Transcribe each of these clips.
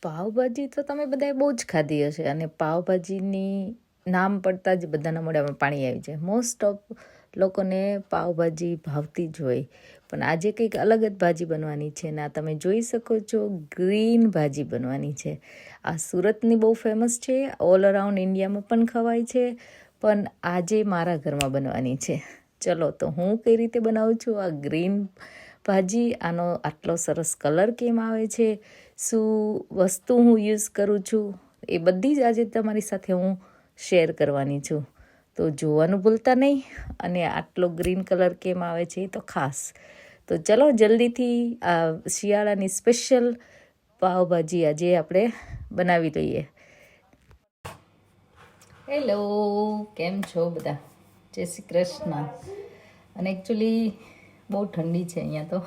પાવભાજી તો તમે બધાએ બહુ જ ખાધી હશે અને પાવભાજીની નામ પડતા જ બધાના મોઢામાં પાણી આવી જાય. મોસ્ટ ઓફ લોકોને પાવભાજી ભાવતી જ હોય, પણ આજે કંઈક અલગ જ ભાજી બનવાની છે ને આ તમે જોઈ શકો છો ગ્રીન ભાજી બનવાની છે. આ સુરતની બહુ ફેમસ છે, ઓલ અરાઉન્ડ ઇન્ડિયામાં પણ ખવાય છે, પણ આજે મારા ઘરમાં બનવાની છે. ચલો તો હું કઈ રીતે બનાવું છું આ ગ્રીન ભાજી, આનો આટલો સરસ કલર કેમ આવે છે, શું વસ્તુ હું યુઝ કરું છું, એ બધી જ આજે તમારી સાથે હું શેર કરવાની છું. તો જોવાનું ભૂલતા નહીં અને આટલો ગ્રીન કલર કેમ આવે છે તો ખાસ. તો ચલો જલ્દીથી આ શિયાળાની સ્પેશિયલ પાવભાજી આજે આપણે બનાવી લઈએ. હેલો, કેમ છો બધા? જય શ્રી કૃષ્ણ. અને એકચ્યુઅલી બહુ ઠંડી છે અહીંયા તો.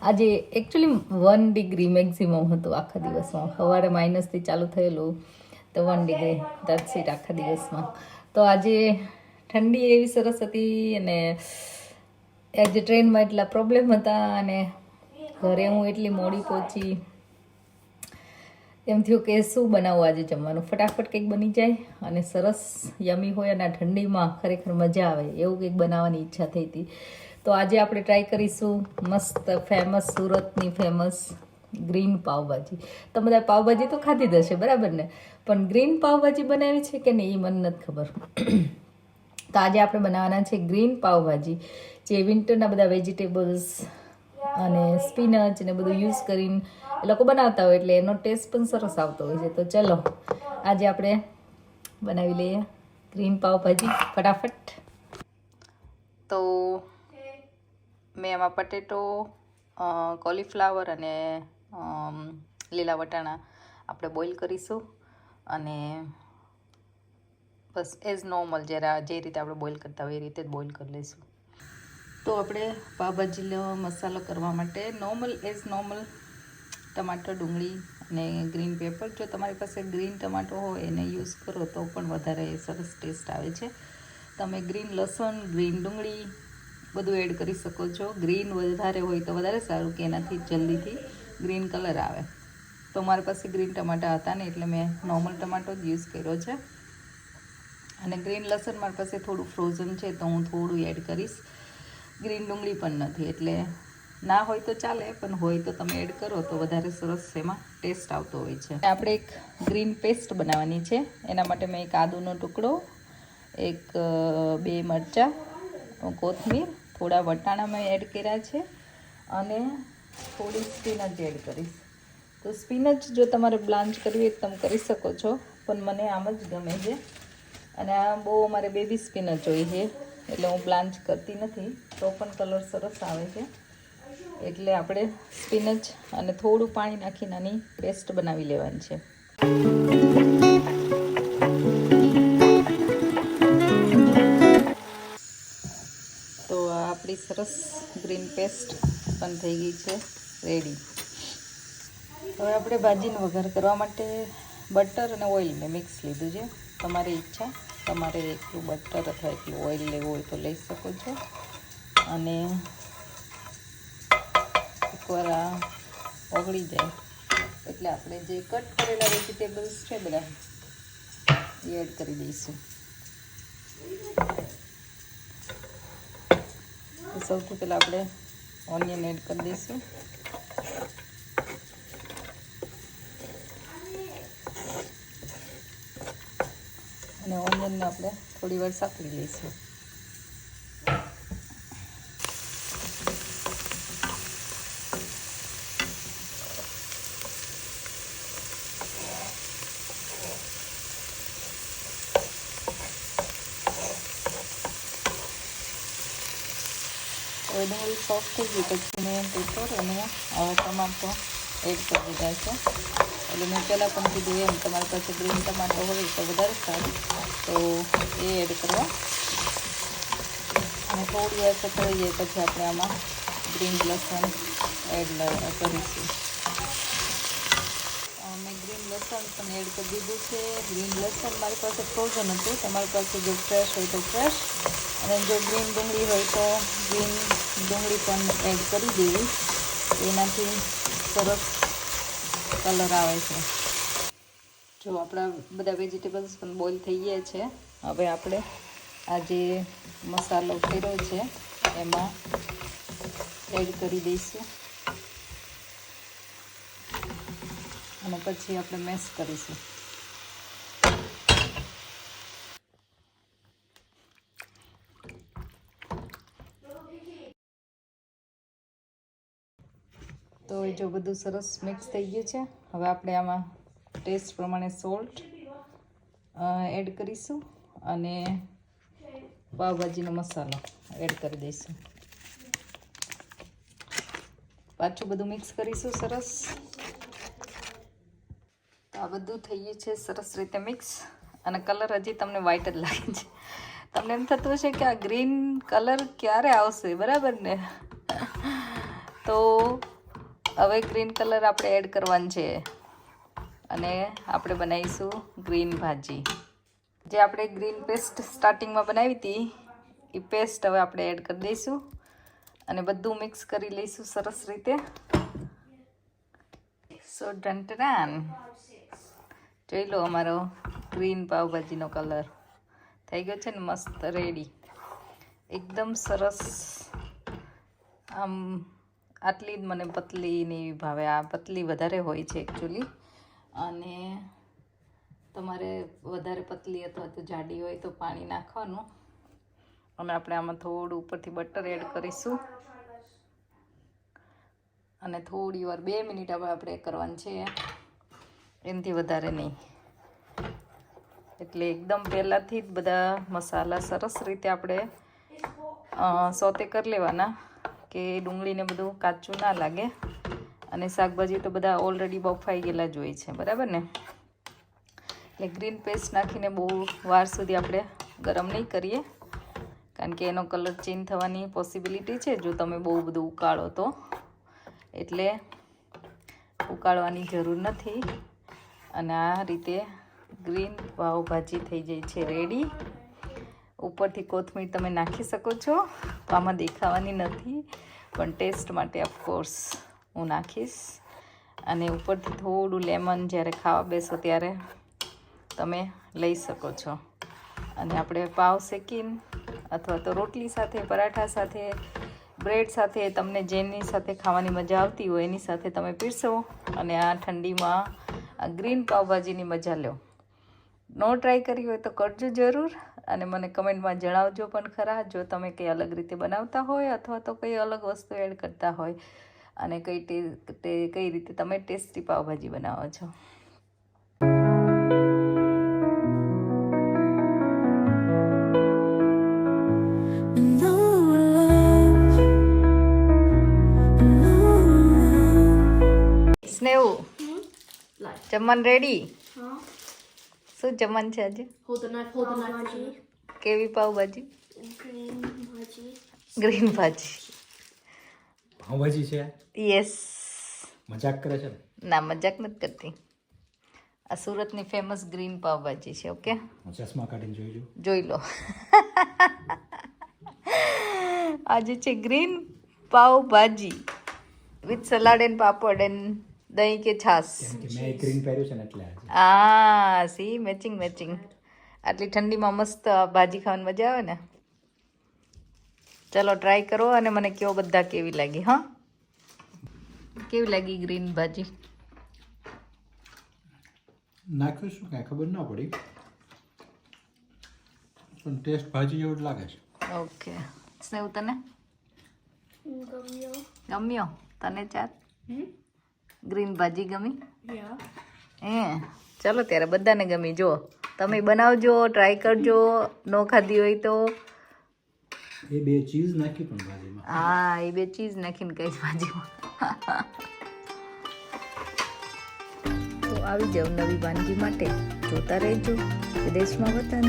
આજે એકચ્યુઅલી 1 ડિગ્રી મેક્સિમમ હતું આખા દિવસમાં. સવારે માઇનસથી ચાલુ થયેલું તો 1 ડિગ્રી દેટ્સ ઇટ આખા દિવસમાં. તો આજે ઠંડી એવી સરસ હતી અને આજે ટ્રેનમાં એટલા પ્રોબ્લેમ હતા અને ઘરે હું એટલી મોડી પહોંચી. એમ થયું કે શું બનાવવું આજે જમવાનું, ફટાફટ કંઈક બની જાય અને સરસ યમી હોય અને આ ઠંડીમાં ખરેખર મજા આવે એવું કંઈક બનાવવાની ઈચ્છા થઈ હતી. તો આજે આપણે ટ્રાય કરીશું મસ્ત ફેમસ સુરતની ફેમસ ગ્રીન પાવભાજી. તો બધા પાવભાજી તો ખાધી જ હશે બરાબર ને, પણ ગ્રીન પાવભાજી બનાવી છે કે નહીં એ મને નથી ખબર. તો આજે આપણે બનાવવાના છે ગ્રીન પાવભાજી, જે વિન્ટરના બધા વેજીટેબલ્સ અને સ્પિનચ ને બધું યુઝ કરીને એ લોકો બનાવતા હોય એટલે એનો ટેસ્ટ પણ સરસ આવતો હોય છે. તો ચલો આજે આપણે બનાવી લઈએ ગ્રીન પાવભાજી ફટાફટ. તો મેં એમાં પટેટો, કોલીફ્લાવર અને લીલા વટાણા આપણે બોઇલ કરીશું અને બસ એઝ નોર્મલ જે રીતે આપણે બોઇલ કરતા હોય એ રીતે જ બોઇલ કરી લઈશું. તો આપણે પાવભાજી મસાલો કરવા માટે નોર્મલ ટમાટર, ડુંગળી અને ગ્રીન પેપર, જો તમારી પાસે ગ્રીન ટમાટો હોય એને યુઝ કરો તો પણ વધારે સરસ ટેસ્ટ આવે છે. તમે ગ્રીન લસણ, ગ્રીન ડુંગળી બધું એડ કરી શકો છો. ગ્રીન વધારે હોય તો વધારે સારું કે એનાથી જલ્દીથી ગ્રીન કલર આવે. તો મારી પાસે ગ્રીન ટમાટા હતા ને એટલે મેં નોર્મલ ટમાટો જ યુઝ કર્યો છે. અને ગ્રીન લસણ મારી પાસે થોડું ફ્રોઝન છે તો હું થોડું એડ કરીશ. ગ્રીન ડુંગળી પણ નથી એટલે ના હોય તો ચાલે, પણ હોય તો તમે એડ કરો તો વધારે સરસ એમાં ટેસ્ટ આવતો હોય છે. આપણે એક ગ્રીન પેસ્ટ બનાવવાની છે. એના માટે મેં એક આદુનો ટુકડો, એક 2 મરચાં, કોથમીર, થોડા વટાણા મેં એડ કર્યા છે અને થોડી સ્પિનચ એડ કરીશ. તો સ્પિનચ જો તમારે બ્લાન્ચ કરવી હોય તો તમે કરી શકો છો, પણ મને આમ જ ગમે છે. અને આ બહુ અમારે બેબી સ્પિનચ હોય છે એટલે હું બ્લાન્ચ કરતી નથી, તો પણ કલર સરસ આવે છે. એટલે આપણે સ્પિનચ અને થોડું પાણી નાખીને આની પેસ્ટ બનાવી લેવાની છે. તો આપણી સરસ ગ્રીન પેસ્ટ પણ થઈ ગઈ છે રેડી. હવે આપણે ભાજીનો વઘાર કરવા માટે બટર અને ઓઇલ મેં મિક્સ લીધું છે. તમારી ઈચ્છા, તમારે એકલું બટર અથવા એકલું ઓઇલ લેવું હોય તો લઈ શકો છો. અને એકવાર આ ઓગળી જાય એટલે આપણે જે કટ કરેલા વેજીટેબલ્સ છે બધા એ એડ કરી દઈશું. તો સૌથી પહેલાં આપણે ઓનિયન એડ કરી દઈશું. અને ઓનિયનને આપણે થોડી વાર સાંતળી લઈશું. હવે ડુંગળી સોફ્ટ થઈ ગઈ પછી મેં પેપર અને ટમાટો એડ કરી દીધા છે. એટલે મેં પહેલાં પણ કીધું એમ, તમારી પાસે ગ્રીન ટમાટો હોય તો વધારે સારું, તો એ એડ કરવા. અને થોડી વાર સતળાઈ જાય પછી આપણે આમાં ગ્રીન લસણ એડ કરીશું. મેં ગ્રીન લસણ પણ એડ કરી દીધું છે. ગ્રીન લસણ મારી પાસે ફ્રોઝન હતું, તમારી પાસે જો ફ્રેશ હોય તો ફ્રેશ, અને જો ગ્રીન ડુંગળી હોય તો ગ્રીન ડુંગળી પણ એડ કરી દેવી. એનાથી સરસ કલર આવે છે. જો આપણા બધા વેજીટેબલ્સ પણ બોઇલ થઈ ગયા છે. હવે આપણે આ જે મસાલો કર્યો છે એમાં એડ કરી દઈશું અને પછી આપણે મેશ કરીશું. તો એ જો બધું સરસ મિક્સ થઈ ગયું છે. હવે આપણે આમાં ટેસ્ટ પ્રમાણે સોલ્ટ એડ કરીશું અને પાવભાજીનો મસાલો એડ કરી દઈશું. પાછું બધું મિક્સ કરીશું સરસ. તો આ બધું થઈ ગયું છે સરસ રીતે મિક્સ અને કલર હજી તમને વ્હાઈટ જ લાગે છે. તમને એમ થતું હશે કે આ ગ્રીન કલર ક્યારે આવશે, બરાબર ને? તો હવે ગ્રીન કલર આપણે એડ કરવાનું છે અને આપણે બનાવીશું ગ્રીન ભાજી. જે આપણે ગ્રીન પેસ્ટ સ્ટાર્ટિંગમાં બનાવી હતી એ પેસ્ટ હવે આપણે એડ કરી દઈશું અને બધું મિક્સ કરી લઈશું સરસ રીતે. સો ડન જોઈ લો, અમારો ગ્રીન પાવભાજીનો કલર થઈ ગયો છે ને મસ્ત રેડી, એકદમ સરસ. આમ આટલી જ મને પતલી નહીં ભાવે, આ પતલી વધારે હોય છે એકચ્યુઅલી, અને તમારે વધારે પતલી અથવા તો જાડી હોય તો પાણી નાખવાનું. અને આપણે આમાં થોડું ઉપરથી બટર એડ કરીશું અને થોડી વાર 2 મિનિટ હવે આપણે કરવાનું છે, એનાથી વધારે નહીં. એટલે એકદમ પહેલાંથી જ બધા મસાલા સરસ રીતે આપણે સોતે કરી લેવાના કે ડુંગળીને બધું કાચું ના લાગે. અને શાકભાજી તો બધા ઓલરેડી બફાઈ ગયેલા જ હોય છે, બરાબર ને? એટલે ગ્રીન પેસ્ટ નાખીને બહુ વાર સુધી આપણે ગરમ નહીં કરીએ, કારણ કે એનો કલર ચેન્જ થવાની પોસિબિલિટી છે જો તમે બહુ બધું ઉકાળો તો. એટલે ઉકાળવાની જરૂર નથી. અને આ રીતે ગ્રીન પાવભાજી થઈ જાય છે રેડી. ઉપરથી કોથમીર તમે નાખી શકો છો, આમાં દેખાવાની નથી પણ ટેસ્ટ માટે ઓફકોર્સ હું નાખીશ. અને ઉપરથી થોડું લેમન જ્યારે ખાવા બેસો ત્યારે તમે લઈ શકો છો. અને આપણે પાવ શેકીને અથવા તો રોટલી સાથે, પરાઠા સાથે, બ્રેડ સાથે, તમને જેની સાથે ખાવાની મજા આવતી હોય એની સાથે તમે પીરસો અને આ ઠંડીમાં આ ગ્રીન પાવભાજીની મજા લો. નો ટ્રાય કરી હોય તો કરજો જરૂર અને મને કમેન્ટમાં જણાવજો પણ ખરા જો તમે કંઈ અલગ રીતે બનાવતા હોય અથવા તો કંઈ અલગ વસ્તુ એડ કરતા હોય અને કઈ રીતે તમે ટેસ્ટી પાવભાજી બનાવો છો. સ્નેહુ, જમવાનું રેડી? શું જમવાનું છે આજે? કેવી પાવભાજી? ગ્રીન ભાજી. પાવભાજી છે? યસ. મજાક કરે છે? ના, મજાક નથી કરતી. આ સુરતની ફેમસ ગ્રીન પાવભાજી છે. ઓકે, ચશ્મા કાઢીને જોઈ લો. આજે છે green pav bhaji with salad and papad and દહીં કે છાસ. મેં ગ્રીન પહેર્યું છે ને એટલે આજે. હા, સી મેચિંગ. આટલી ઠંડીમાં મસ્ત ભાજી ખાવાની મજા આવે ને. ચલો ટ્રાય કરો અને મને કહો બધા કેવી લાગી. હા, કેવી લાગી ગ્રીન ભાજી? નાખ્યું શું કાંઈ ખબર ના પડી પણ ટેસ્ટ ભાજી જેવો જ લાગે છે. ઓકે, સ્નેહ તને ગમ્યો? તને ચાર ગ્રીન ભાજી ગમી? ચલો ત્યારે બધાને ગમી. જો તમે બનાવજો, ટ્રાય કરજો. નો ખાધી હોય તો એ 2 ચીઝ નાખી પણ ભાજીમાં. હા, એ 2 ચીઝ નાખીને કઈ ભાજીમાં. તો આવી જાવ નવી વાનગી માટે. જોતા રહેજો વિદેશમાં વતન.